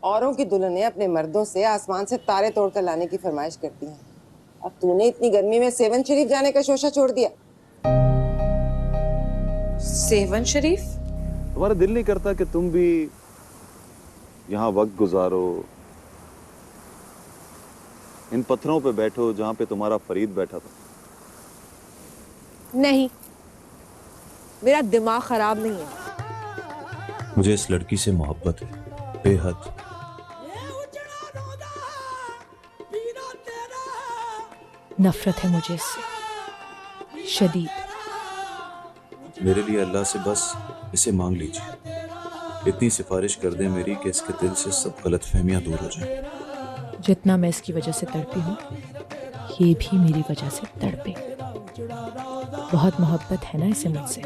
औरों की दुल्हनें अपने मर्दों से आसमान से तारे तोड़कर लाने की फरमाइश करती हैं, और तूने इतनी गर्मी में सेवन शरीफ जाने का शोशा छोड़ दिया। सेवन शरीफ? तुम्हारा दिल नहीं करता कि तुम भी यहाँ वक्त गुजारो, इन पत्थरों पे बैठो जहां पे तुम्हारा फरीद बैठा था? नहीं, मेरा दिमाग खराब नहीं है। मुझे इस लड़की से मोहब्बत है, बेहद। नफरत है मुझे इससे, शदीद। मेरे लिए अल्लाह से बस इसे मांग लीजिए, इतनी सिफारिश कर दें मेरी कि इसके दिल से सब गलतफहमियां दूर हो जाए। जितना मैं इसकी वजह से तड़पी हूँ, ये भी मेरी वजह से तड़पे। बहुत मोहब्बत है ना इसे मुझसे,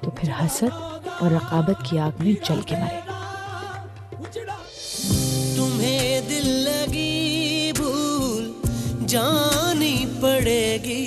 तो फिर हसद और रकाबत की आग में जल के मरे। तुम्हें दिल लगी भूल जानी पड़ेगी।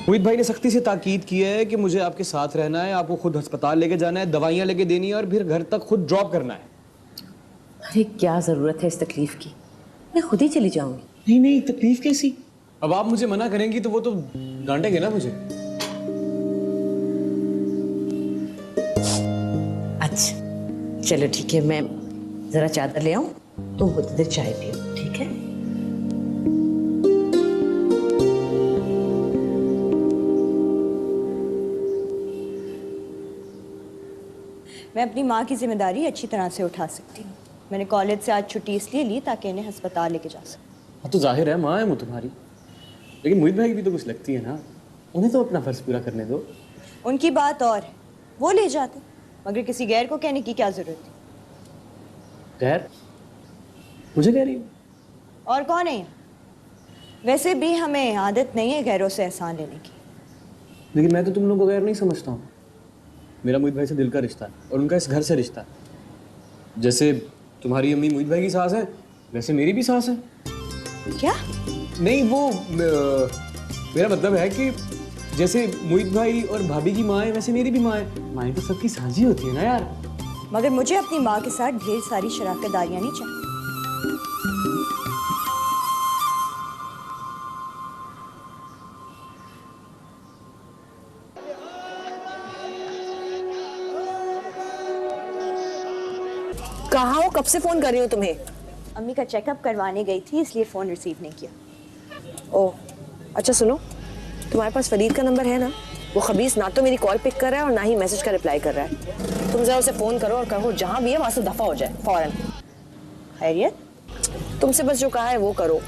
मोहित भाई ने सख्ती से ताकीद की है कि मुझे आपके साथ रहना है, आपको खुद अस्पताल लेके जाना है, दवाइयां लेके देनी है और फिर घर तक खुद ड्रॉप करना है। अरे क्या जरूरत है इस तकलीफ की, मैं खुद ही चली जाऊंगी। नहीं नहीं, तकलीफ कैसी? अब आप मुझे मना करेंगी तो वो तो डांटेंगे ना मुझे। अच्छा चलो ठीक है, मैं जरा चादर ले आऊं, तुम खुद इधर चाय पियो, ठीक है? मैं अपनी माँ की जिम्मेदारी अच्छी तरह से उठा सकती हूँ। मैंने कॉलेज से आज छुट्टी इसलिए ली ताकि इन्हें अस्पताल लेके जा सकूँ। हाँ तो जाहिर है माँ है वो तुम्हारी, लेकिन मोहित भाई की भी तो कुछ लगती है ना, उन्हें तो अपना फर्ज पूरा करने दो। उनकी बात और है, वो ले जाते, मगर किसी गैर को कहने की क्या जरूरत है? गैर? मुझे कह रही हो? और कौन है? वैसे भी हमें आदत नहीं है गैरों से एहसान लेने की। लेकिन मैं तो तुम लोगों को गैर नहीं समझता हूँ। मेरा मोहित भाई से दिल का रिश्ता है और उनका इस घर से रिश्ता है। जैसे तुम्हारी अम्मी मोहित भाई की सास है, वैसे मेरी भी सास है। क्या? नहीं वो मेरा मतलब है कि जैसे मोहित भाई और भाभी की माँ है, वैसे मेरी भी माँ है। माँ तो सबकी साझी होती है ना यार। मगर मुझे अपनी माँ के साथ ढेर सारी शराकतदारियाँ नहीं चाहिए। कहाँ हो? कब से फोन कर रही हूँ तुम्हें। अम्मी का चेकअप करवाने गई थी, इसलिए फोन रिसीव नहीं किया। ओह अच्छा, सुनो, तुम्हारे पास फरीद का नंबर है ना? वो खबीस ना तो मेरी कॉल पिक कर रहा है और ना ही मैसेज का रिप्लाई कर रहा है। तुम जरा उसे फोन करो और कहो जहाँ भी है वहां से दफा हो जाए फौरन। खैरियत? तुमसे बस जो कहा है वो करो।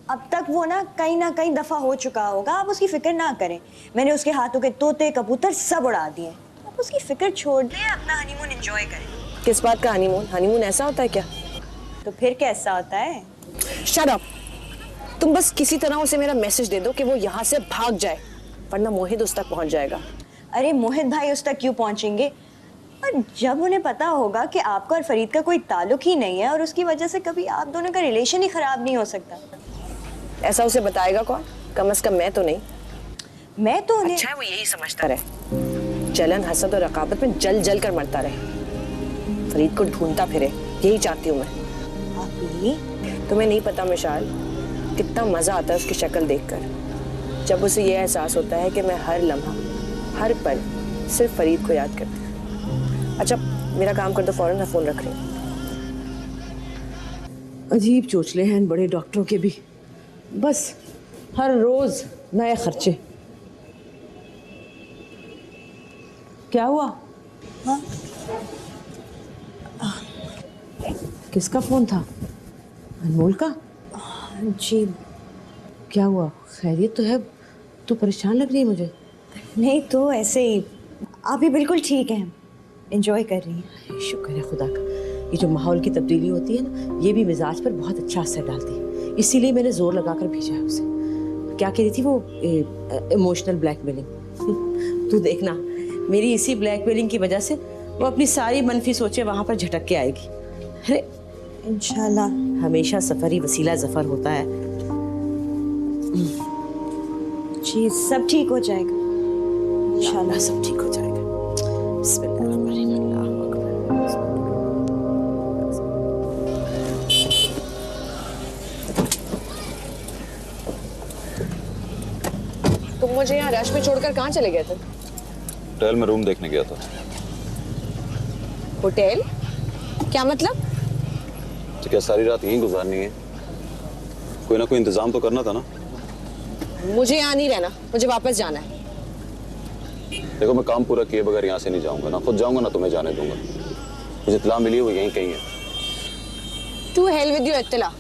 अब तक वो ना कहीं दफा हो चुका होगा, आप उसकी फिक्र ना करें। मैंने उसके हाथों के तोते कबूतर सब उड़ा दिए। आप उसकी फिक्र छोड़ दें, अपना हनीमून एंजॉय करें। किस बात का हनीमून? हनीमून ऐसा होता है क्या? तो फिर कैसा होता है? Shut up. तुम बस किसी तरह उसे मेरा मैसेज दे दो कि वो यहाँ से भाग जाए, वरना मोहित उस तक पहुंच जाएगा। अरे मोहित भाई उस तक क्यों पहुंचेंगे? और जब उन्हें पता होगा कि आपका और फरीद का कोई ताल्लुक ही नहीं है और उसकी वजह से कभी आप दोनों का रिलेशन ही खराब नहीं हो सकता। ऐसा उसे बताएगा कौन? कम से कम मैं तो नहीं। मैं तो उन्हें वो यही समझता रहे, जलन हसद और रकाबत में जल जल कर मरता रहे। फरीद को ढूंढता फिरे, यही चाहती हूँ मैं। भाभी तुम्हें नहीं पता मिशाल, कितना मजा आता है उसकी शक्ल देखकर, जब उसे यह एहसास होता है कि मैं हर लम्हा, हर पल सिर्फ फरीद को याद करती हूँ। अच्छा मेरा काम कर दो फौरन, मैं फोन रख रही हूँ। अजीब चोचले हैं इन बड़े डॉक्टरों के भी, बस हर रोज नए खर्चे। क्या हुआ? हाँ? किसका फोन था? अनमोल का? जी क्या हुआ, खैरियत तो है? तू परेशान लग रही है मुझे। नहीं तो ऐसे ही, आप भी बिल्कुल ठीक हैं, एंजॉय कर रही हैं। शुक्र है खुदा का, ये जो माहौल की तब्दीली होती है ना, ये भी मिजाज पर बहुत अच्छा असर डालती है, इसीलिए मैंने जोर लगाकर भेजा है उसे। क्या कह रही थी वो? Emotional blackmailing. तू देखना, मेरी इसी ब्लैकमेलिंग की वजह से वो अपनी सारी मनफी सोचे वहां पर झटक के आएगी। अरे इंशाल्लाह। हमेशा सफर ही वसीला जफर होता है। जी सब ठीक हो जाएगा इंशाल्लाह, सब ठीक हो जाएगा। बिस्मिल्लाहिर्रहमानिर्रहीम, अल्लाहु अकबर। तुम मुझे यहाँ रश में छोड़कर कहाँ चले गए थे? होटल में रूम देखने गया था। होटल? क्या मतलब? तो क्या सारी रात यहीं गुजारनी है? कोई ना कोई इंतजाम तो करना था ना। मुझे यहाँ नहीं रहना, मुझे वापस जाना है। देखो मैं काम पूरा किए बगैर यहाँ से नहीं जाऊंगा, ना खुद जाऊंगा ना तुम्हें जाने दूंगा। मुझे इत्तला मिली है वो यहीं कहीं है। टू हेल विद योर इत्तला।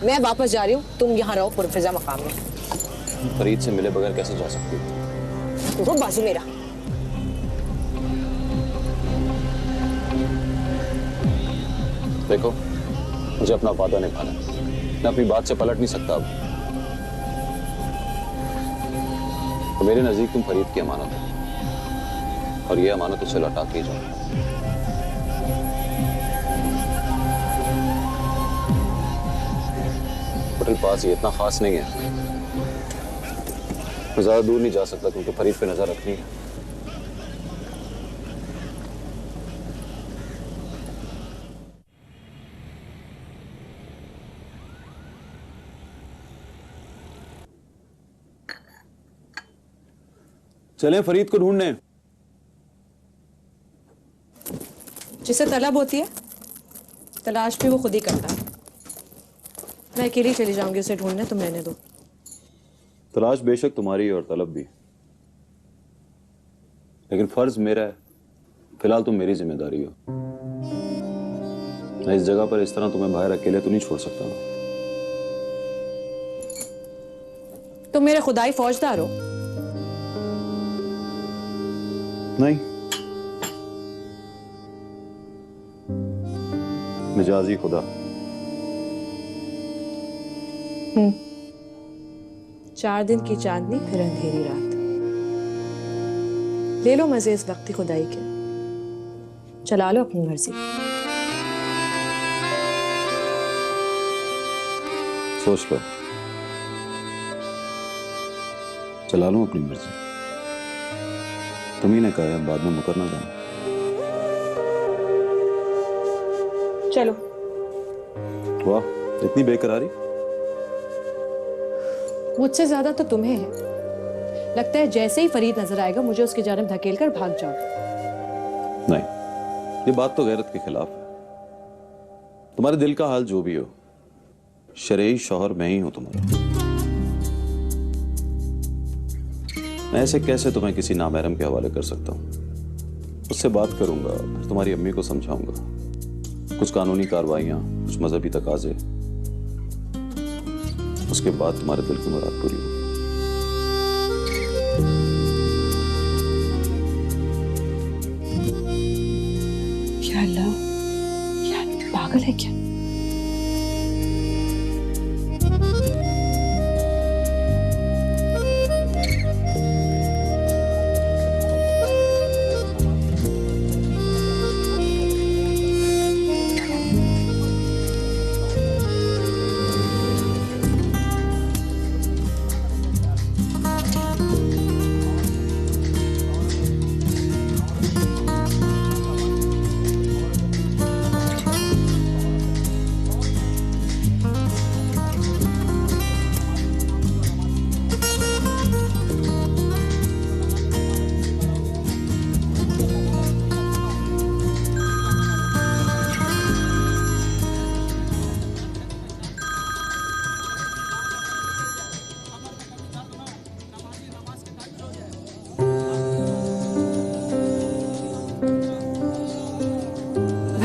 मैं वापस जा रही हूँ, तुम यहाँ रहो पुरफिजा मकाम में। फरीद से मिले बगैर कैसे जा सकती हो? वो बाजू मेरा। देखो मुझे अपना वादा निभाना है, मैं अपनी बात से पलट नहीं सकता अब। तो मेरे नजदीक तुम फरीद की अमानत हो, और ये अमानत उसे लौटा के जाओ। होटल पास ही इतना खास नहीं है, मैं ज्यादा दूर नहीं जा सकता क्योंकि फरीद पे नजर रखनी है। चलें फरीद को ढूंढने। जिसे तलब होती है तलाश भी वो खुद ही करता है। मैं अकेली चली जाऊंगी उसे ढूंढने, तुम रहने दो। तलाश बेशक तुम्हारी है और तलब भी, लेकिन फर्ज मेरा है। फिलहाल तुम मेरी जिम्मेदारी हो। मैं इस जगह पर इस तरह तुम्हें बाहर अकेले तो नहीं छोड़ सकता। तुम मेरे खुदाई फौजदार हो। नहीं, मिजाजी खुदा। 4 दिन की चांदनी फिर अंधेरी रात। ले लो मजे इस वक्ती खुदाई के, चला लो अपनी मर्जी। सोच लो, चला लूं अपनी मर्जी। तुम्ही ने कहा है बाद में मुकर ना जाना। चलो। वाह, इतनी बेकरारी। मुझसे ज्यादा तो तुम्हें है। लगता है जैसे ही फरीद नजर आएगा मुझे उसकी जानिब धकेल कर भाग जाओगे। नहीं, ये बात तो गैरत के खिलाफ है। तुम्हारे दिल का हाल जो भी हो, शरई शौहर मैं ही हूं तुम्हारा। मैं ऐसे कैसे तुम्हें किसी नामहरम के हवाले कर सकता हूं? उससे बात करूंगा, फिर तुम्हारी अम्मी को समझाऊंगा, कुछ कानूनी कार्रवाइयां, कुछ मजहबी तकाजे, उसके बाद तुम्हारे दिल की मुराद पूरी होगी। या अल्लाह, यार पागल है क्या?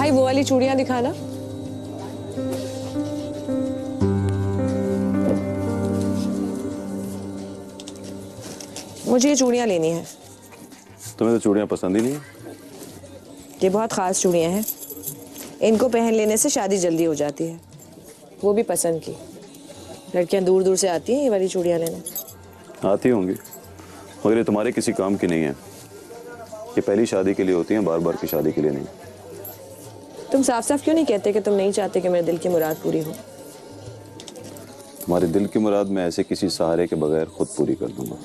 भाई वो वाली चूड़ियां दिखाना। मुझे ये चूड़ियां लेनी है। तुम्हें तो चूड़ियां पसंद ही नहीं है। ये बहुत खास चूड़ियां हैं, इनको पहन लेने से शादी जल्दी हो जाती है, वो भी पसंद की। लड़कियां दूर दूर से आती हैं ये वाली चूड़ियां लेने। आती होंगी, मगर ये तुम्हारे किसी काम की नहीं है। ये पहली शादी के लिए होती हैं, बार बार की शादी के लिए नहीं। तुम साफ साफ क्यों नहीं कहते कि तुम नहीं चाहते कि मेरे दिल की मुराद पूरी हो? तुम्हारे दिल की मुराद मैं ऐसे किसी सहारे के बगैर खुद पूरी कर दूंगा।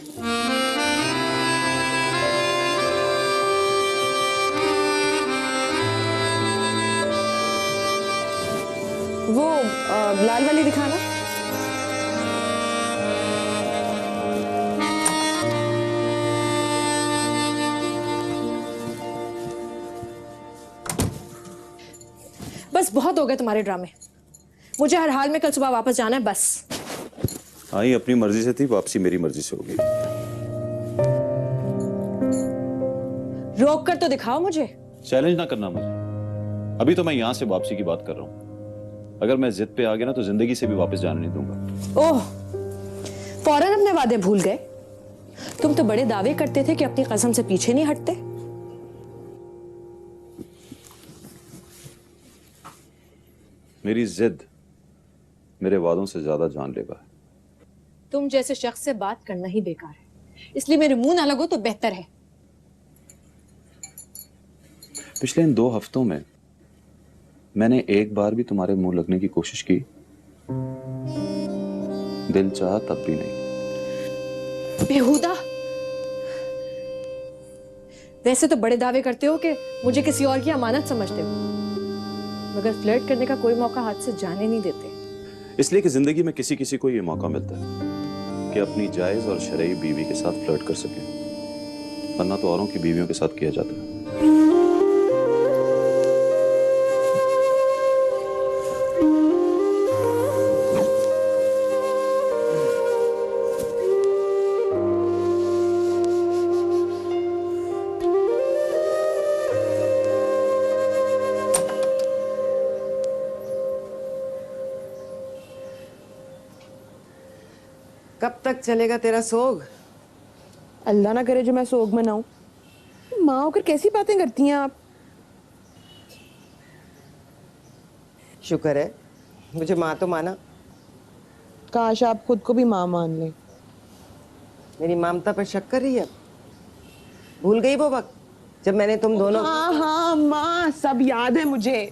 वो लाल वाली दिखाना। बस बहुत हो गए तुम्हारे ड्रामे। मुझे हर हाल में कल सुबह वापस जाना है, बस। आई अपनी मर्जी से थी, वापसी मेरी मर्जी से होगी। रोक कर तो दिखाओ मुझे। चैलेंज ना करना मुझे। अभी तो मैं यहां से वापसी की बात कर रहा हूं। अगर मैं जिद पे आ गया ना तो जिंदगी से भी वापस जाने नहीं दूंगा। ओह, फौरन अपने वादे भूल गए। तुम तो बड़े दावे करते थे कि अपनी कसम से पीछे नहीं हटते। मेरी जिद मेरे वादों से ज्यादा जानलेवा है। तुम जैसे शख्स से बात करना ही बेकार है, इसलिए मेरे मुंह ना लगो तो बेहतर है। पिछले इन 2 हफ्तों में मैंने एक बार भी तुम्हारे मुंह लगने की कोशिश की? दिल चाहा तब भी नहीं। बेहुदा। वैसे तो बड़े दावे करते हो कि मुझे किसी और की अमानत समझते हो, मगर फ्लर्ट करने का कोई मौका हाथ से जाने नहीं देते। इसलिए कि जिंदगी में किसी किसी को ये मौका मिलता है कि अपनी जायज और शरई बीवी के साथ फ्लर्ट कर सके, वरना तो औरों की बीवियों के साथ किया जाता है। कब तक चलेगा तेरा सोग? अल्लाह ना करे जो मैं सोग मनाऊं। माँ होकर कैसी बातें करती हैं आप? शुक्र है मुझे माँ तो माना। काश आप खुद को भी माँ मान लें। मेरी ममता पर शक कर रही है? भूल गई वो वक्त जब मैंने तुम दोनों। हाँ हाँ माँ, सब याद है मुझे।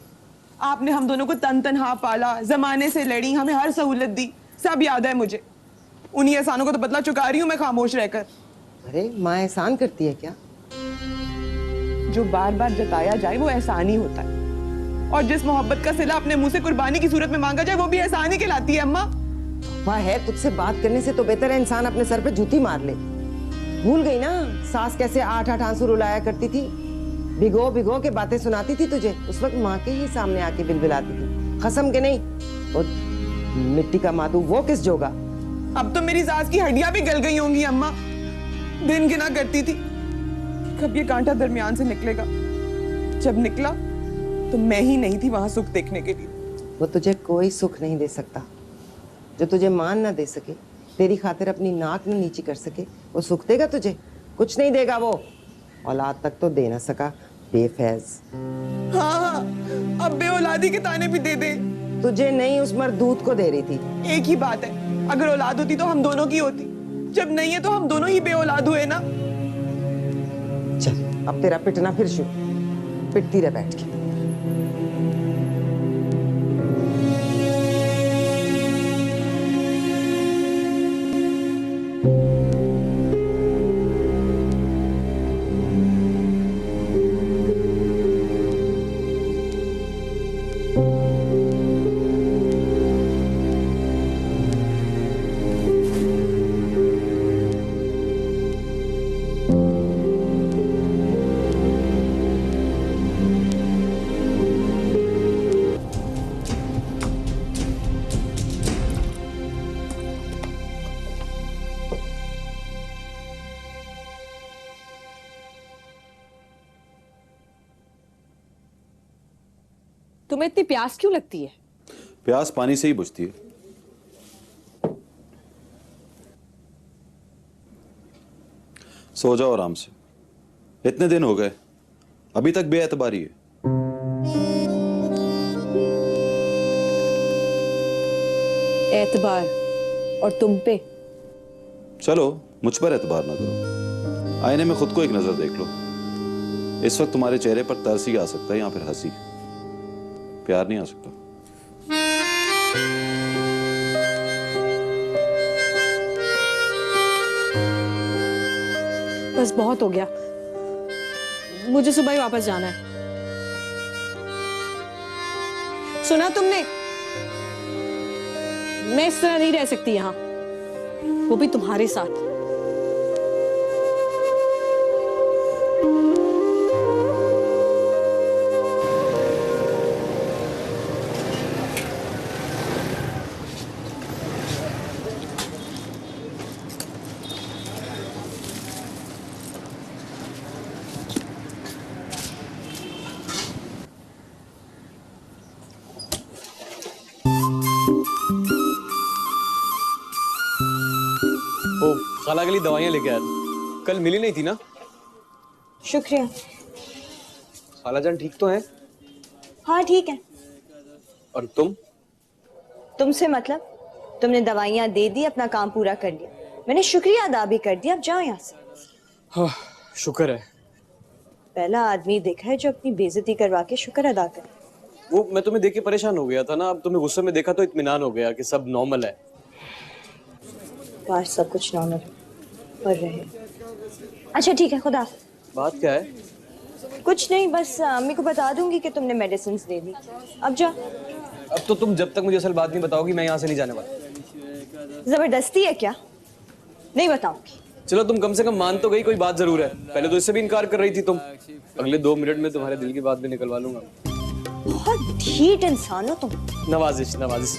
आपने हम दोनों को तन तनहा पाला, जमाने से लड़ी, हमें हर सहूलत दी, सब याद है मुझे। उन्हीं एहसानों को तो बदला चुका रही हूँ मैं खामोश रहकर। अरे माँ एहसान करती है क्या? जो बार बार जताया जाए वो एहसान ही होता है, और जिस मोहब्बत का सिला अपने मुंह से कुर्बानी की सूरत में मांगा जाए वो भी एहसान ही कहलाती है। अम्मा वह है, तुझसे बात करने से तो बेहतर है इंसान अपने सर पे जूती मार ले। भूल गई ना सास कैसे 8-8 आंसू रुलाया करती थी, भिगो भिगो के बातें सुनाती थी तुझे। उस वक्त माँ के ही सामने आके बिलबिलाती थी, कसम के नहीं। और मिट्टी का मातू वो किस जोगा? अब तो मेरी सास की हड्डियां भी गल गई होंगी। अम्मा दिन गिना करती थी कब ये कांटा दरमियान से निकलेगा। जब निकला तो मैं ही नहीं थी वहां सुख देखने के लिए। वो तुझे कोई सुख नहीं दे सकता जो तुझे मान ना दे सके, तेरी खातिर अपनी नाक न नीची कर सके। वो सुख देगा तुझे? कुछ नहीं देगा वो। औलाद तक तो दे ना सका बेफैज। हाँ अब बेऔलादी के ताने भी दे दे। तुझे नहीं, उस मरदूत को दे रही थी। एक ही बात है, अगर औलाद होती तो हम दोनों की होती, जब नहीं है तो हम दोनों ही बेऔलाद हुए ना। चल अब तेरा पिटना फिर शुरू, पिटती रह बैठ के। तुम्हें इतनी प्यास क्यों लगती है? प्यास पानी से ही बुझती है। सो जाओ आराम से, इतने दिन हो गए अभी तक बेएतबारी है। एतबार और तुम पे? चलो मुझ पर एतबार ना करो, आईने में खुद को एक नजर देख लो। इस वक्त तुम्हारे चेहरे पर तरस ही आ सकता है या फिर हंसी, प्यार नहीं आ सकता। बस बहुत हो गया, मुझे सुबह ही वापस जाना है। सुना तुमने? मैं इस तरह नहीं रह सकती यहाँ, वो भी तुम्हारे साथ। ओ, खाला के लिए दवाइयाँ लेके आया था, कल मिली नहीं थी ना? शुक्रिया। खाला जान ठीक तो है? हाँ ठीक है। और तुम? तुमसे मतलब? तुमने दवाइयाँ दे दी, अपना काम पूरा कर लिया, मैंने शुक्रिया अदा भी कर दिया, अब जाओ यहाँ से। हाँ, शुक्र है। पहला आदमी देखा है जो अपनी बेइज्जती करवा के शुक्र अदा करे। वो मैं तुम्हें देख के परेशान हो गया था ना, अब तुम्हें गुस्से में देखा तो इत्मीनान हो गया कि सब नॉर्मल है। काश सब कुछ नॉर्मल पर रहे। अच्छा ठीक है, खुदा। बात क्या है? कुछ नहीं, बस अम्मी को बता दूंगी कि तुमने मेडिसिन दे दी, अब जा। अब तो तुम जब तक मुझे असल बात नहीं बताओगी मैं यहाँ से नहीं जाने वाला। जबरदस्ती है क्या? नहीं बताऊंगी। चलो तुम कम से कम मान तो गई, कोई बात जरूर है। पहले तो इससे भी इनकार कर रही थी तुम, अगले 2 मिनट में तुम्हारे दिल की बात भी निकलवा लूंगा। बहुत ढीठ इंसान हो तुम। नवाजिश नवाजिश।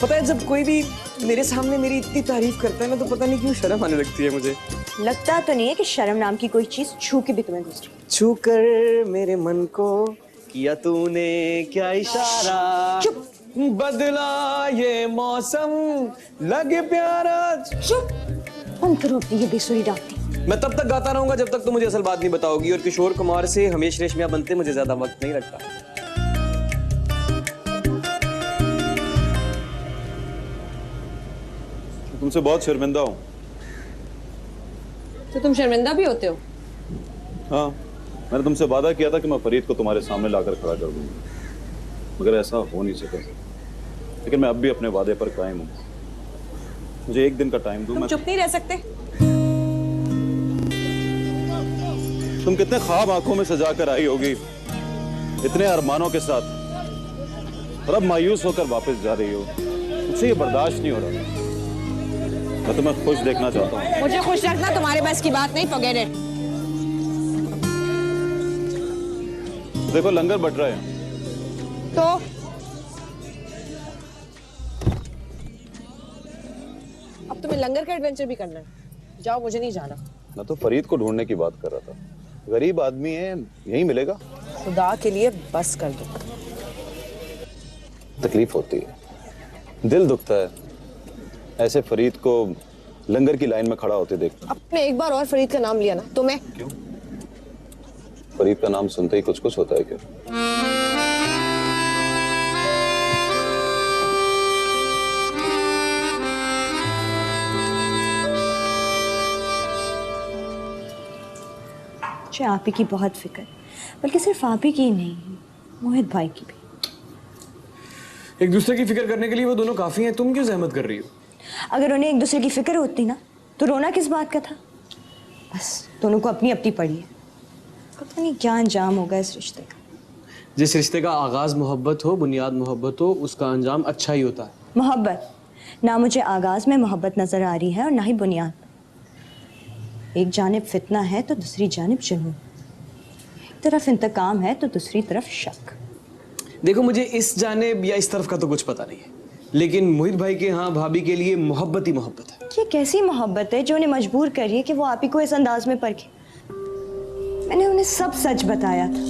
पता है जब कोई भी मेरे सामने मेरी इतनी तारीफ करता है ना तो पता नहीं क्यों शर्म आने लगती है मुझे। लगता तो नहीं है कि शर्म नाम की कोई चीज छू के भी तुम्हें गुजरी। छू कर मेरे मन को किया तूने क्या इशारा, चुप। बदला ये मौसम लगे प्यारा। चुप, बंद करो अपनी ये बेसुरी डांटती। मैं तब तक गाता रहूंगा जब तक तुम मुझे असल बात नहीं बताओगी, और किशोर कुमार से हमेश रेशमिया बनते मुझे ज्यादा वक्त नहीं लगता। तुमसे बहुत शर्मिंदा हूँ। तो तुम शर्मिंदा भी होते हो? हाँ, मैंने तुमसे वादा किया था कि मैं फरीद को तुम्हारे सामने लाकर खड़ा कर दूंगा, मगर ऐसा हो नहीं सका। लेकिन मैं अब भी अपने वादे पर कायम हूँ। मुझे एक दिन का टाइम दो। तुम चुप नहीं रह सकते? तुम कितने ख्वाब आंखों में सजा कर आई होगी, इतने अरमानों के साथ, और अब मायूस होकर वापस जा रही हो। मुझसे ये बर्दाश्त नहीं हो रहा। मैं तुम्हें खुश देखना चाहता हूँ। मुझे खुश रखना तुम्हारे बस की बात नहीं, फॉरगेट इट। देखो लंगर बट रहे हैं। तो अब तुम्हें लंगर का एडवेंचर भी करना है? जाओ, मुझे नहीं जाना। मैं तो फरीद को ढूंढने की बात कर रहा था। गरीब आदमी है, यही मिलेगा। खुदा के लिए बस कर दो। तकलीफ होती है, दिल दुखता है ऐसे फरीद को लंगर की लाइन में खड़ा होते देख। आपने एक बार और फरीद का नाम लिया ना तो मैं। क्यों? फरीद का नाम सुनते ही कुछ कुछ होता है क्या? मुझे आप ही की बहुत फिक्र, बल्कि सिर्फ आप ही की नहीं, मोहित भाई की भी। एक दूसरे की फिक्र करने के लिए वो दोनों काफी हैं, तुम क्यों जहमत कर रही हो? अगर उन्हें एक दूसरे की फिक्र होती ना तो रोना किस बात का था? बस दोनों को अपनी अपनी पड़ी है। पता नहीं क्या अंजाम होगा इस रिश्ते का। जिस रिश्ते का आगाज मोहब्बत हो, बुनियाद मोहब्बत हो, उसका अंजाम अच्छा ही होता है। मोहब्बत ना मुझे आगाज में मोहब्बत नजर आ रही है और ना ही बुनियाद। एक जानिब फितना है तो दूसरी जानिब जुनून, एक तरफ इंतकाम है तो दूसरी तरफ शक। देखो मुझे इस जानिब या इस तरफ का तो कुछ पता नहीं है, लेकिन मोहित भाई के यहाँ भाभी के लिए मोहब्बत ही मोहब्बत है। ये कैसी मोहब्बत है जो उन्हें मजबूर कर रही है कि वो आप ही को इस अंदाज में परखे? मैंने उन्हें सब सच बताया था,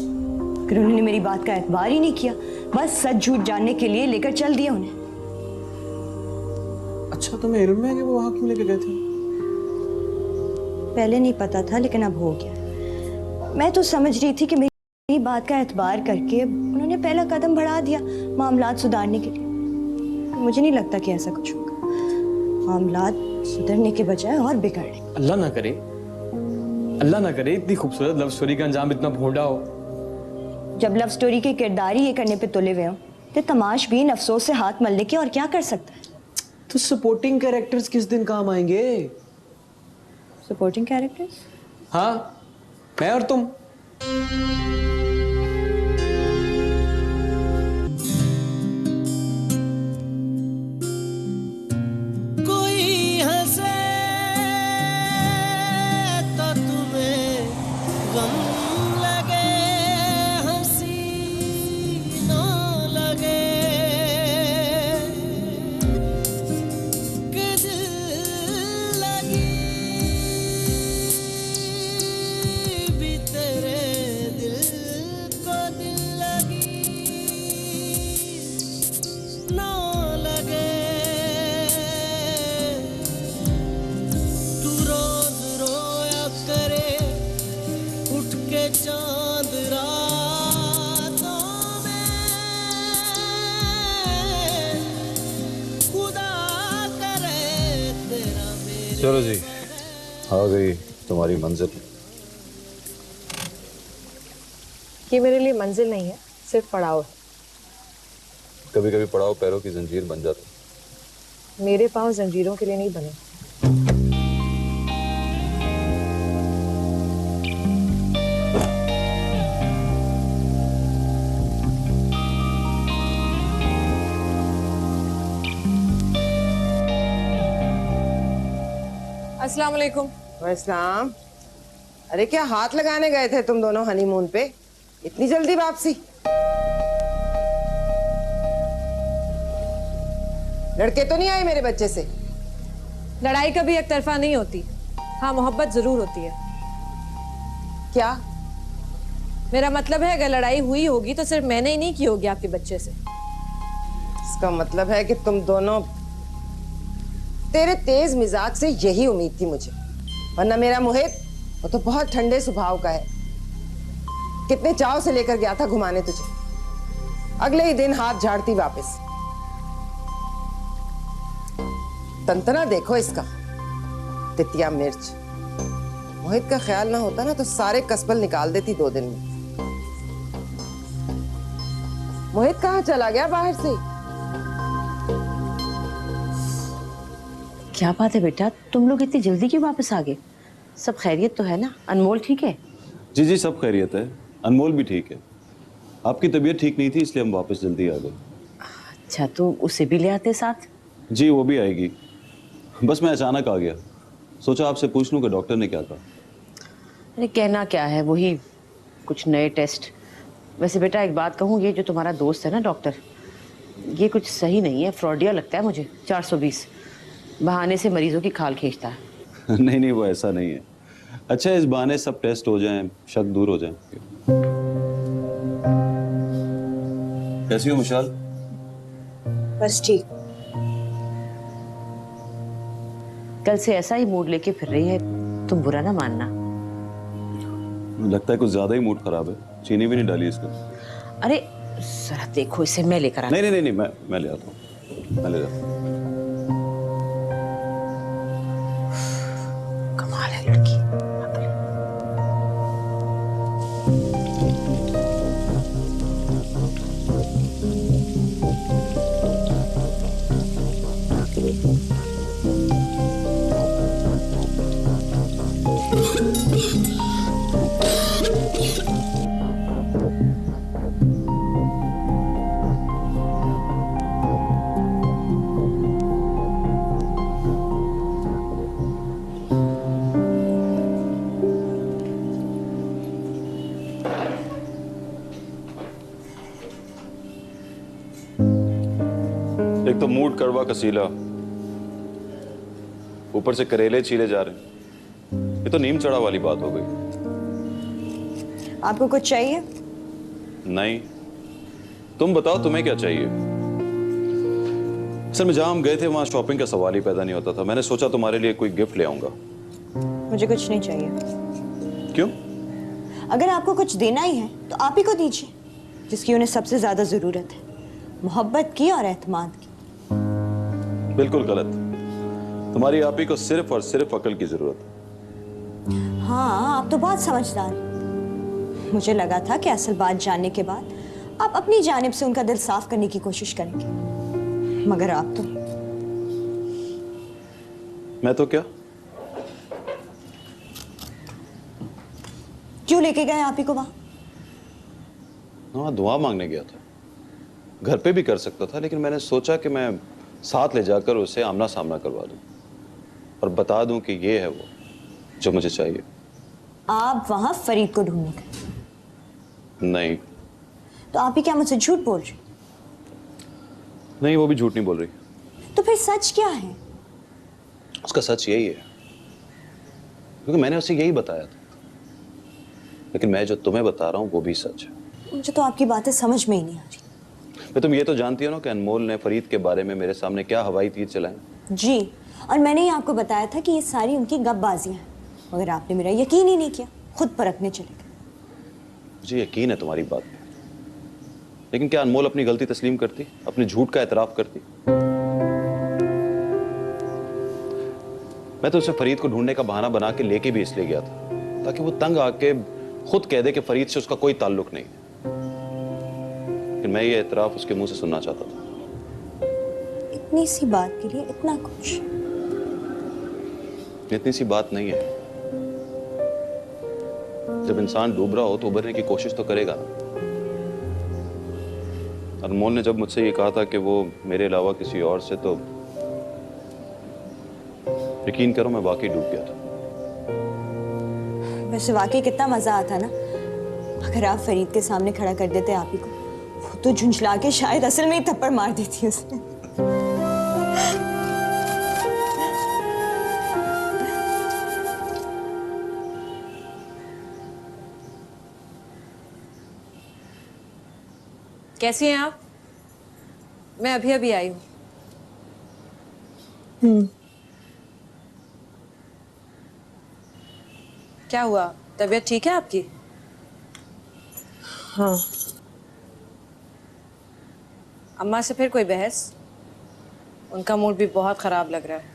मगर उन्होंने मेरी बात का एतबार ही नहीं किया, बस सच झूठ जानने के लिए लेकर चल दिया उन्हें। अच्छा, तुम्हें इल्म है कि वो वहां क्यों लेके गए थे? पहले नहीं पता था लेकिन अब हो गया। मैं तो समझ रही थी कि मेरी बात का एतबार करके उन्होंने पहला कदम बढ़ा दिया मामलात सुधारने के लिए। मुझे नहीं लगता कि ऐसा कुछ होगा, मामलात सुधरने के बजाय और बिगड़ने। अल्लाह ना करे, अल्लाह ना करे इतनी खूबसूरत लव स्टोरी का अंजाम इतना भोंडा हो। जब लव स्टोरी के किरदार ही ये करने पे तुले हुए हो तो तमाशबीन अफसोस से हाथ मलने के और क्या कर सकता है। तो सपोर्टिंग कैरेक्टर्स किस दिन काम आएंगे? Supporting characters? हाँ, मैं और तुम। कोई हंसे तो तुम्हें गम लगे, हंसी ना लगे, कि दिल लगी भी तेरे दिल को दिल लगी ना लगे। तू रोज रोया करे उठ के चांद रातों में, खुदा करे तेरा मेरे। चलो जी, आ गई तुम्हारी मंजिल। ये मेरे लिए मंजिल नहीं है, सिर्फ पड़ाव है। कभी कभी पड़ाव पैरों की जंजीर बन जाता। मेरे पाँव जंजीरों के लिए नहीं बने। अस्सलाम वालेकुम। वैसलाम। अरे क्या हाथ लगाने गए थे तुम दोनों हनीमून पे? इतनी जल्दी वापसी? लड़के तो नहीं आए मेरे बच्चे से? लड़ाई कभी एक तरफा नहीं होती, हाँ मोहब्बत जरूर होती है। क्या? मेरा मतलब है अगर लड़ाई हुई होगी तो सिर्फ मैंने ही नहीं की होगी आपके बच्चे से। इसका मतलब है कि तुम दोनों, तेरे तेज मिजाज से यही उम्मीद थी मुझे, वरना मेरा मोहित वो तो बहुत ठंडे स्वभाव का है। कितने चाव से लेकर गया था घुमाने तुझे, अगले ही दिन हाथ झाड़ती वापस। तंतना देखो इसका, तितिया मिर्च। मोहित का ख्याल ना होता ना तो सारे कसबल निकाल देती 2 दिन में। मोहित कहाँ चला गया बाहर से? क्या बात है बेटा, तुम लोग इतनी जल्दी क्यों वापस आ गए? सब खैरियत तो है ना? अनमोल ठीक है? जी जी, सब खैरियत है, अनमोल भी ठीक है। आपकी तबीयत ठीक नहीं थी इसलिए हम वापस जल्दी आ गए। अच्छा, तो उसे भी ले आते साथ? जी वो भी आएगी, बस मैं अचानक आ गया, सोचा आपसे पूछ लूं कि डॉक्टर ने क्या कहा। अरे कहना क्या है, वही कुछ नए टेस्ट। वैसे बेटा एक बात कहूँ, ये जो तुम्हारा दोस्त है ना डॉक्टर, ये कुछ सही नहीं है, फ्रॉडिया लगता है मुझे। 420 बहाने से मरीजों की खाल खींचता है। नहीं नहीं, वो ऐसा नहीं है। अच्छा, इस बहाने सब टेस्ट हो जाएं, शक दूर हो जाए। कैसी हो मुशाल? बस ठीक। कल से ऐसा ही मूड लेके फिर रही है, तुम बुरा ना मानना। लगता है कुछ ज्यादा ही मूड खराब है, चीनी भी नहीं डाली इसको। अरे जरा देखो इसे, मैं लेकर आता। नहीं नहीं नहीं, मैं ले आता हूँ, मैं ले जाता हूँ। कमाल है लड़की। एक तो मूड कड़वा कसीला, ऊपर से करेले छीले जा रहे हैं। ये तो नीम चढ़ा वाली बात हो गई। आपको कुछ चाहिए? नहीं, तुम बताओ तुम्हें क्या चाहिए। असल में जहां हम गए थे वहां शॉपिंग का सवाल ही पैदा नहीं होता था। मैंने सोचा तुम्हारे लिए कोई गिफ्ट ले आऊंगा। मुझे कुछ नहीं चाहिए। क्यों? अगर आपको कुछ देना ही है तो आप ही को दीजिए, जिसकी उन्हें सबसे ज्यादा जरूरत है, मोहब्बत की और एतमाद की। बिल्कुल गलत। तुम्हारी आप ही को सिर्फ और सिर्फ अकल की जरूरत है। हाँ, आप तो बहुत समझदार हैं। मुझे लगा था कि असल बात जानने के बाद आप अपनी जानिब से उनका दिल साफ करने की कोशिश करेंगे, मगर आप तो मैं तो क्या? क्यों लेके गए आप ही को वहां? हाँ, दुआ मांगने गया था। घर पे भी कर सकता था, लेकिन मैंने सोचा कि मैं साथ ले जाकर उसे आमना सामना करवा दूं और बता दूं कि ये है वो जो मुझे चाहिए। आप वहां फरीद को ढूंढने गए? नहीं तो आप ही क्या मुझसे झूठ बोल रहे? नहीं, वो भी झूठ नहीं बोल रही। तो फिर सच क्या है? उसका सच यही है, क्योंकि मैंने उसे यही बताया था। लेकिन मैं जो तुम्हें बता रहा हूं वो भी सच है। मुझे तो आपकी बातें समझ में ही नहीं आ रही। मैं तुम ये तो जानती हो ना कि अनमोल ने फरीद के बारे में मेरे सामने क्या हवाई तीर चलाए। जी, और मैंने ही आपको बताया था कि ये सारी उनकी गपबाजियां हैं, मगर आपने मेरा यकीन ही नहीं किया, खुद परखने चले गए। मुझे यकीन है तुम्हारी बात पे, लेकिन क्या अनमोल अपनी गलती तस्लीम करती, अपने झूठ का एतराफ करती? मैं तो उसे फरीद को ढूंढने का बहाना बना के लेके भी इसलिए गया था ताकि वो तंग आके खुद कह दे कि फरीद से उसका कोई ताल्लुक नहीं है। लेकिन मैं ये एतराफ उसके मुंह से सुनना चाहता था। इतनी सी बात के लिए इतना कुछ? इतनी सी बात नहीं है। जब इंसान डूब रहा हो तो उभरने की कोशिश तो करेगा ना। अनमोल ने जब मुझसे ये कहा था कि वो मेरे अलावा किसी और से, तो यकीन करो मैं वाकई डूब गया था। वैसे वाकई कितना मजा आता ना अगर आप फरीद के सामने खड़ा कर देते आप ही को। वो तो झुंझला के शायद असल में ही थप्पड़ मार देती उसने। कैसी हैं आप? मैं अभी अभी आई हूँ। क्या हुआ, तबीयत ठीक है आपकी? हाँ। अम्मा से फिर कोई बहस? उनका मूड भी बहुत खराब लग रहा है।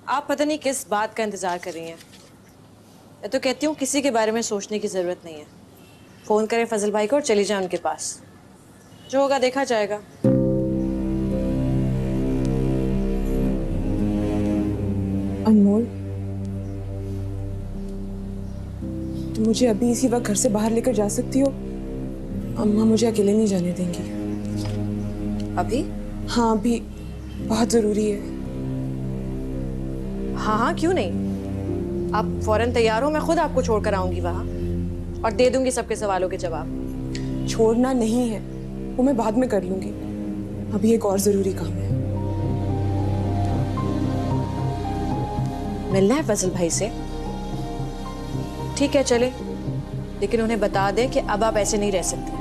आप पता नहीं किस बात का इंतजार कर रही हैं। मैं तो कहती हूँ किसी के बारे में सोचने की जरूरत नहीं है। फोन करें फजल भाई को और चली जाए उनके पास। जो होगा देखा जाएगा। अनमोल, तुम मुझे अभी इसी वक्त घर से बाहर लेकर जा सकती हो? अम्मा मुझे अकेले नहीं जाने देंगी। अभी? हाँ, अभी बहुत जरूरी है। हाँ हाँ, क्यों नहीं। आप फौरन तैयार हो, मैं खुद आपको छोड़कर आऊंगी वहां और दे दूंगी सबके सवालों के जवाब। छोड़ना नहीं है, वो मैं बाद में कर लूंगी। अभी एक और जरूरी काम है। मिलना है फजल भाई से? ठीक है चले, लेकिन उन्हें बता दें कि अब आप ऐसे नहीं रह सकते।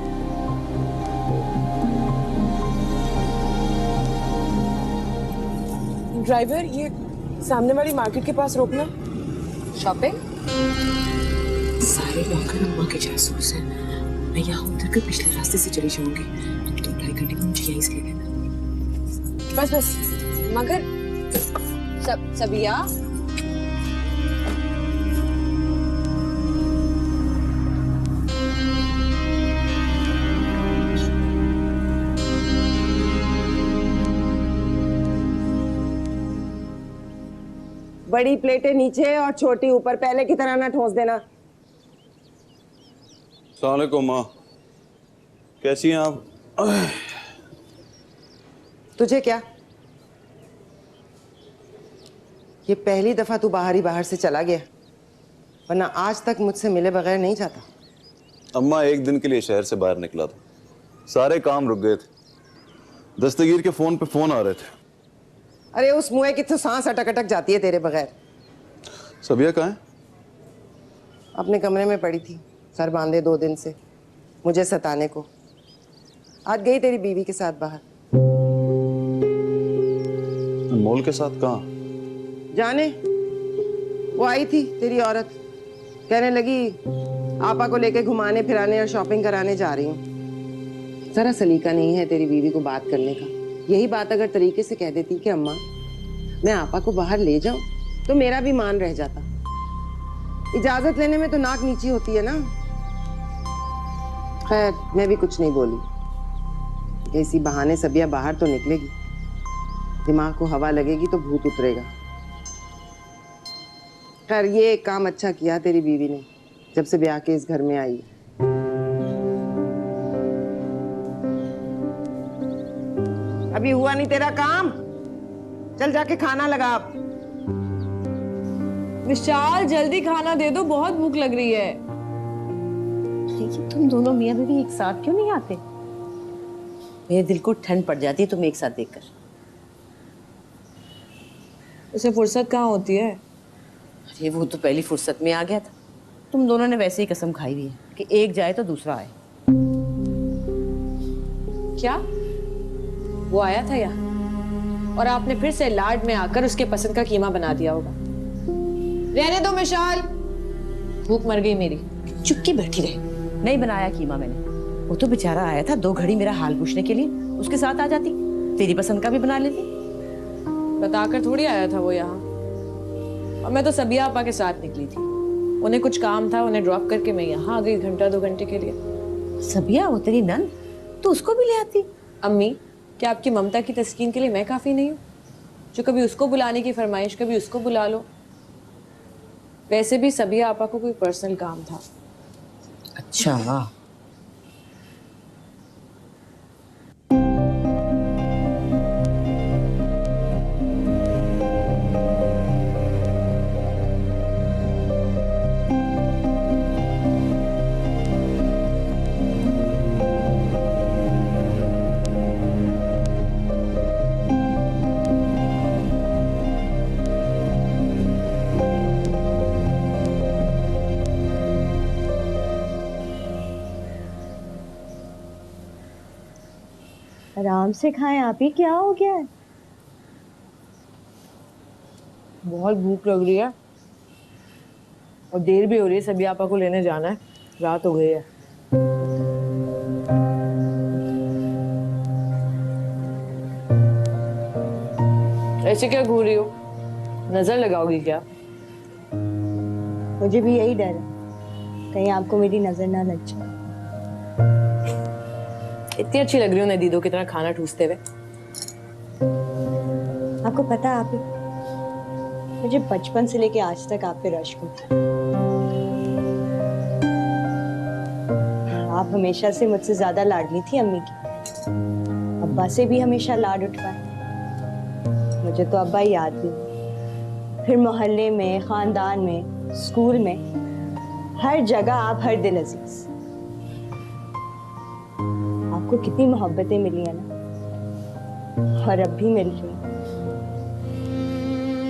ड्राइवर, ये सामने वाली मार्केट के पास रोकना। शॉपिंग? सारे लॉकर अम्मा के जासूस हैं। मैं यहाँ उतर कर पिछले रास्ते से चली जाऊंगी। तुम तो ट्राई करने का मुझे यहीं से ले लेना। बस बस। मगर सबिया, बड़ी प्लेटें नीचे और छोटी ऊपर, पहले की तरह ना ठोस देना। अस्सलाम वालेकुम माँ, कैसी हैं आप? तुझे क्या, ये पहली दफा तू बाहर ही बाहर से चला गया? वरना आज तक मुझसे मिले बगैर नहीं जाता। अम्मा एक दिन के लिए शहर से बाहर निकला था, सारे काम रुक गए थे। दस्तगीर के फोन पे फोन आ रहे थे। अरे उस मुँह की तो सांस अटक अटक जाती है तेरे बगैर। सबिया कहाँ है? अपने कमरे में पड़ी थी, सर बांधे 2 दिन से मुझे सताने को। आज गई तेरी बीवी के साथ बाहर। अनमोल के साथ कहाँ? जाने, वो आई थी तेरी औरत, कहने लगी आपा को लेके घुमाने फिराने और शॉपिंग कराने जा रही हूँ। जरा सलीका नहीं है तेरी बीवी को बात करने का। यही बात अगर तरीके से कह देती कि अम्मा मैं आपा को बाहर ले जाऊं तो मेरा भी मान रह जाता। इजाजत लेने में तो नाक नीची होती है ना। खैर मैं भी कुछ नहीं बोली। इसी बहाने सबिया बाहर तो निकलेगी, दिमाग को हवा लगेगी तो भूत उतरेगा। खैर ये एक काम अच्छा किया तेरी बीवी ने जब से ब्याह के इस घर में आई। अभी हुआ नहीं तेरा काम, चल जाके खाना लगा। आप विशाल जल्दी खाना दे दो, बहुत भूख लग रही है। ये तुम दोनों मियां बीवी एक साथ क्यों नहीं आते? मेरे दिल को ठंड पड़ जाती है तुम एक साथ देखकर। उसे फुर्सत कहाँ होती है? अरे वो तो पहली फुर्सत में आ गया था। तुम दोनों ने वैसे ही कसम खाई हुई है कि एक जाए तो दूसरा आए। क्या वो आया था यहाँ और आपने फिर से लाड में आकर उसके पसंद का कीमा बना दिया होगा? रहने दो विशाल, भूख मर गई मेरी। चुपके बैठी रहे। नहीं बनाया कीमा मैंने। वो तो बेचारा आया था 2 घड़ी मेरा हाल पूछने के लिए, उसके साथ आ जाती, तेरी पसंद का भी बना लेती। बताकर थोड़ी आया था वो यहाँ, और मैं तो सबिया आपा के साथ निकली थी। उन्हें कुछ काम था, उन्हें ड्रॉप करके मैं यहाँ आ गई 1-2 घंटे के लिए। सबिया वो तेरी नंद, तो उसको भी ले आती। अम्मी, क्या आपकी ममता की तस्कीन के लिए मैं काफी नहीं हूँ जो कभी उसको बुलाने की फरमाइश, कभी उसको बुला लो? वैसे भी सबिया आपा को कोई पर्सनल काम था। अच्छा आराम से खाएं आप ही, क्या हो गया है? बहुत भूख लग रही है और देर भी हो रही है, सबिया आपा को लेने जाना है, रात हो गई है। ऐसे क्या घूर रही हो? नजर लगाओगी क्या? मुझे भी यही डर है, कहीं आपको मेरी नजर ना लग जाए। इतनी अच्छी लग रही हो नदीदो की तरह खाना ठूसते हुए। आपको पता है आप ही, मुझे बचपन से लेके आज तक आप पे रश्क होता है। आप हमेशा से मुझसे ज्यादा लाडली थी अम्मी की। अब्बा से भी हमेशा लाड उठवाए। मुझे तो अब्बा याद भी, फिर मोहल्ले में, खानदान में, स्कूल में, हर जगह आप हर दिल अजीज। आपको कितनी मोहब्बतें मिली है ना, और अब भी मिल रही।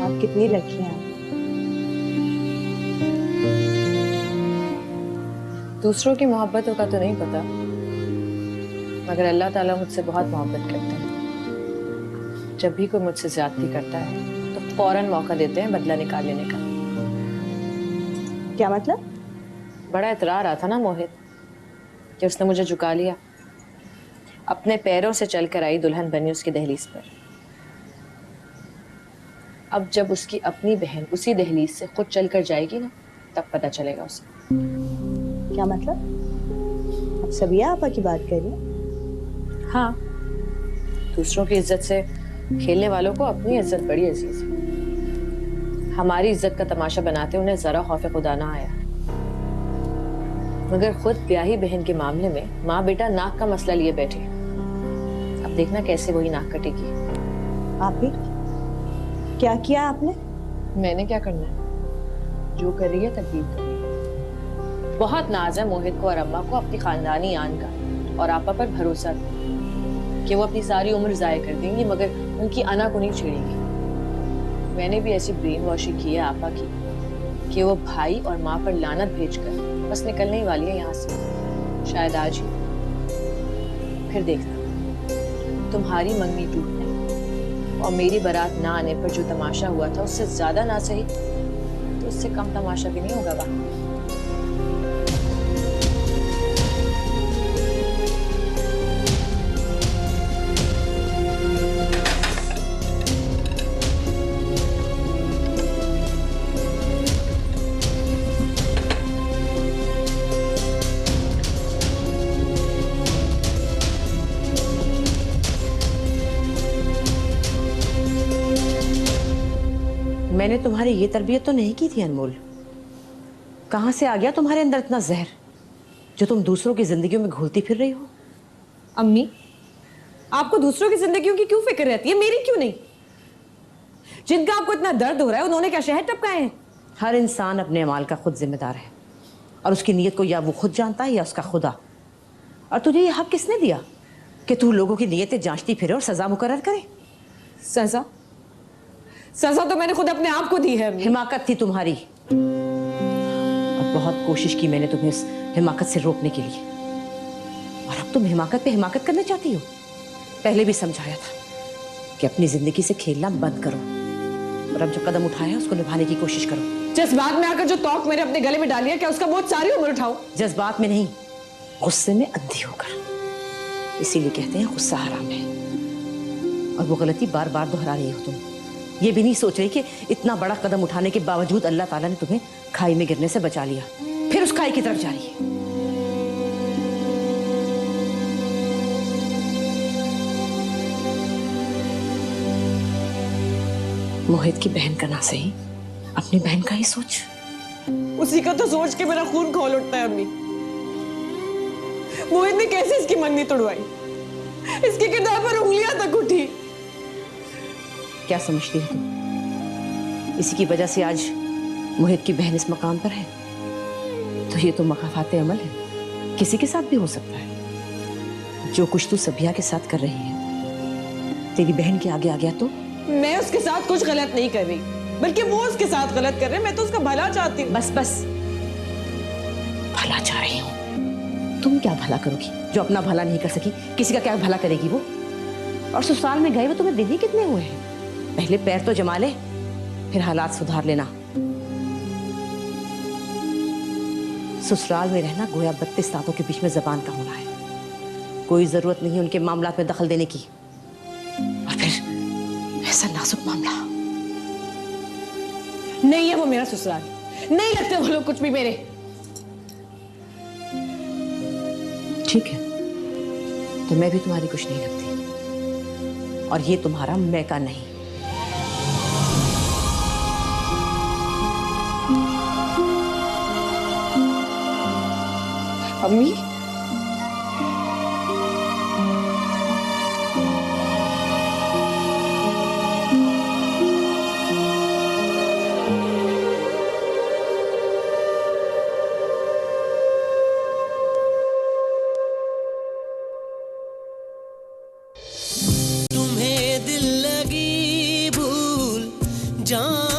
आप कितनी लकी हैं। दूसरों की मोहब्बतों का तो नहीं पता, मगर अल्लाह ताला मुझसे बहुत मोहब्बत करते हैं। जब भी कोई मुझसे ज्यादती करता है तो फौरन मौका देते हैं बदला निकाल लेने का। क्या मतलब? बड़ा इतरार आता ना मोहित कि उसने मुझे झुका लिया, अपने पैरों से चलकर आई दुल्हन बनी उसकी दहलीज पर। अब जब उसकी अपनी बहन उसी दहलीज से खुद चलकर जाएगी ना, तब पता चलेगा उसे। क्या मतलब? आप सबिया आपा की बात कर रही हैं? हाँ, दूसरों की इज्जत से खेलने वालों को अपनी इज्जत बड़ी अजीज है। हमारी इज्जत का तमाशा बनाते उन्हें जरा खौफ खुदा ना आया, मगर खुद ब्याही बहन के मामले में माँ बेटा नाक का मसला लिए बैठे। अब देखना कैसे वही नाक कटेगी। आप ही क्या किया आपने? मैंने क्या करना है? जो कर रही है तकदीर कर रही है। बहुत नाज है मोहित को और अम्मा को अपनी खानदानी आन का, और आपा पर भरोसा कि वो अपनी सारी उम्र ज़ाया कर देंगी मगर उनकी अना को नहीं छेड़ेंगी। मैंने भी ऐसी ब्रेन वॉशिंग की है आपा की कि वो भाई और माँ पर लानत भेजकर बस निकलने ही वाली है यहाँ से, शायद आज ही। फिर देखना तुम्हारी मंगनी टूटने और मेरी बारात ना आने पर जो तमाशा हुआ था उससे ज्यादा ना सही तो उससे कम तमाशा भी नहीं होगा वहां। मैंने तुम्हारी ये तरबियत तो नहीं की थी अनमोल। कहाँ से आ गया तुम्हारे अंदर इतना जहर जो तुम दूसरों की जिंदगियों में घुलती फिर रही हो? अम्मी, आपको दूसरों की जिंदगियों की क्यों फिक्र रहती है, मेरी क्यों नहीं? जिनका आपको इतना दर्द हो रहा है उन्होंने क्या शहर टपकाए हैं? हर इंसान अपने अमाल का खुद जिम्मेदार है और उसकी नीयत को या वो खुद जानता है या उसका खुदा। और तुझे ये हक किसने दिया कि तू लोगों की नीयतें जांचती फिरे और सजा मुकर्रर करे? सजा? सजा तो मैंने खुद अपने आप को दी है। हिमाकत थी तुम्हारी और बहुत कोशिश की मैंने तुम्हें इस हिमाकत से रोकने के लिए, और अब तुम हिमाकत पे हिमाकत करना चाहती हो। पहले भी समझाया था कि अपनी जिंदगी से खेलना बंद करो और अब जो कदम उठाया है उसको निभाने की कोशिश करो। जज्बात में आकर जो तौक मेरे अपने गले में डालिया, क्या उसका बोझ सारी उम्र उठाओ? जज्बात में नहीं, गुस्से में अंधी होकर। इसीलिए कहते हैं गुस्सा हराम है, और वो गलती बार बार दोहरा रही हो तुम। ये भी नहीं सोच रही कि इतना बड़ा कदम उठाने के बावजूद अल्लाह ताला ने तुम्हें खाई में गिरने से बचा लिया, फिर उस खाई की तरफ जा रही है। मोहित की बहन का ना सही, अपनी बहन का ही सोच। उसी का तो सोच के मेरा खून खौल उठता है अम्मी। मोहित ने कैसे इसकी मंगनी तोड़वाई, इसके किरदार पर उंगलियां तक उठी। क्या समझती है तुम? इसी की वजह से आज मोहित की बहन इस मकाम पर है। तो ये तो मकाफाते अमल है, किसी के साथ भी हो सकता है। जो कुछ तू सबिया के साथ कर रही है, तेरी बहन के आगे आ गया तो? मैं उसके साथ कुछ गलत नहीं कर रही, बल्कि वो उसके साथ गलत कर रहे हैं। मैं तो उसका भला चाहती हूँ। बस बस, भला चाह रही हूँ। तुम क्या भला करोगी जो अपना भला नहीं कर सकी? किसी का क्या भला करेगी वो? और ससुराल में गए हुए तुम्हें दिन ही कितने हुए हैं? पहले पैर तो जमा ले, फिर हालात सुधार लेना। ससुराल में रहना गोया 32 दांतों के बीच में जबान का होना है। कोई जरूरत नहीं उनके मामलात में दखल देने की, और फिर ऐसा नाजुक मामला। नहीं है वो मेरा ससुराल, नहीं लगते वो लोग कुछ भी मेरे। ठीक है, तो मैं भी तुम्हारी कुछ नहीं लगती, और ये तुम्हारा मैका नहीं। अम्मी, तुम्हें दिल लगी भूल जान